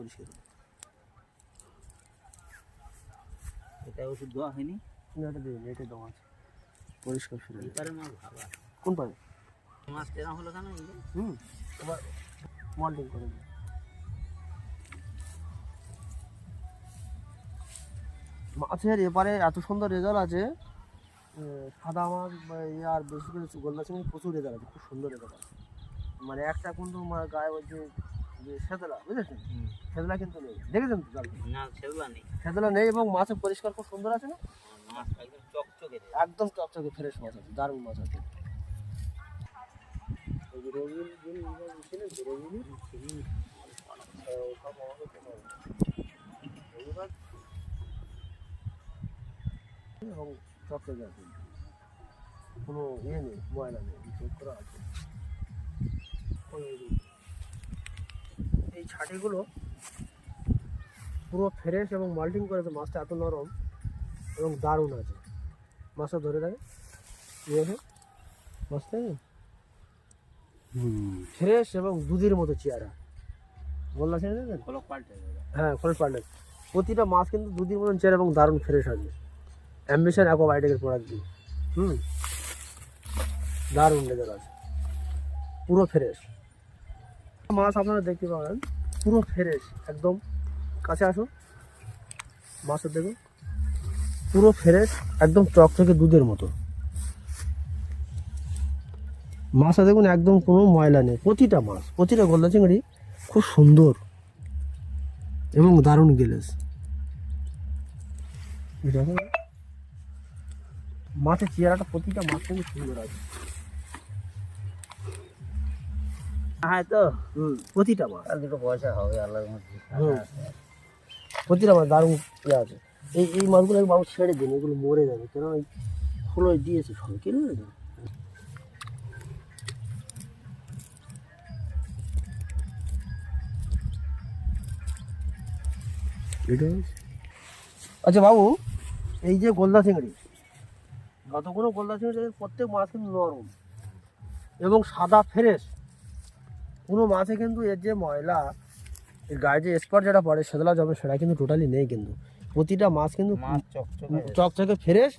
পরিষ্কার। এটা ওষুধ দেওয়া হয়নি? না, এটা দিই, এটা দেওয়া আছে। পরিষ্কার ফিরে এই পারে মাছ ভালো আছে। কোন পারে? মাছ কেনা হলো কেন? আবার মল্টিং করে দিই। মাছের এপারে এত সুন্দর রেজাল্ট আছে, সাদা মাছ আর বেশি করে গোল্লা চিংড়ি প্রচুর রেজাল্ট আছে, খুব সুন্দর রেজাল্ট আছে। মানে একটা কিন্তু গায়ে বলছে যে সেদলা, বুঝেছেন? সেদলা কিন্তু নেই, দেখেছেন তো? না, সেগুলো নেই। সেদলা নেই এবং মাছের পরিষ্কার খুব সুন্দর আছে না? মাছ একদম চকচকে, একদম চকচকে ফ্রেশ মাছ আছে, দারুণ মাছ আছে। এবং চকচকে আছে, কোনো ইয়ে নেই, ময়লা নেই, চেক করা আছে। এই ছাটিগুলো পুরো ফ্রেশ এবং মাল্টিং করেছে, মাছটা এত নরম এবং দারুণ আছে। মাছটা ধরে থাকে মাছটা ফ্রেশ এবং দুধের মতো চেয়ারা বললা ছেড়ে দেবেন। হ্যাঁ, খোলক পাল্টে। প্রতিটা মাছ কিন্তু দুধের মতন চেয়ারা এবং দারুণ ফ্রেশ আছে। অ্যাম্বিশন অ্যাকোবায়োটিকের প্রোডাক্ট দিয়ে দারুণ রেজাল্ট আছে, পুরো ফ্রেশ মাছ আপনারা দেখতে পাবেন, পুরো ফ্রেশ একদম। কাছে আসুন, মাছের দেখুন পুরো ফ্রেশ একদম চকচকে দুধের মতো। মাছটা দেখুন একদম কোনো ময়লা নেই, প্রতিটা মাছ, প্রতিটা গোল্লা চিংড়ি খুব সুন্দর এবং দারুণ গেলেস। মাছের চেহারাটা প্রতিটা মাছ কিন্তু সুন্দর আছে। হ্যাঁ, তো প্রতিটা মাছ আর দুটো পয়সা হবে আল্লাহর মধ্যে। প্রতিটা মাছ দারুণ ইয়ে আছে। এই মাছগুলো বাবু ছেড়ে দিন, এগুলো মরে যাবে, কেন ওই খুলোয় দিয়েছে সব কিনে দেবে। আচ্ছা বাবু, এই যে গোল্লা চিংড়ি, যতগুলো গোল্লা চিংড়ি প্রত্যেক মাছ কিন্তু নরম এবং সাদা ফ্রেশ। কোনো মাছে কিন্তু এর যে ময়লা, এর গায়ে যে স্পট যেটা পড়ে সেগুলো যাবে, সেটা কিন্তু টোটালি নেই। কিন্তু প্রতিটা মাছ কিন্তু চকচকে ফ্রেশ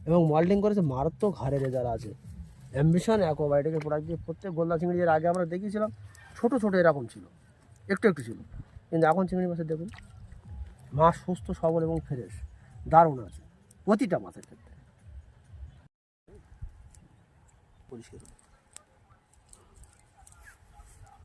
এবং মল্টিং করেছে, মারাত্মক হারে রেজাল্ট আছে। অ্যাম্বিশন অ্যাকোবায়োটিকের প্রোডাক্ট দিয়ে প্রত্যেক গোল্লা চিংড়ি এর আগে আমরা দেখিয়েছিলাম ছোটো ছোটো এরকম ছিল, একটু একটু ছিল, কিন্তু এখন চিংড়ি মাছের দেখুন মাছ সুস্থ সবল এবং ফ্রেশ দারুণ আছে প্রতিটা মাছের ক্ষেত্রে। পরিষ্কার।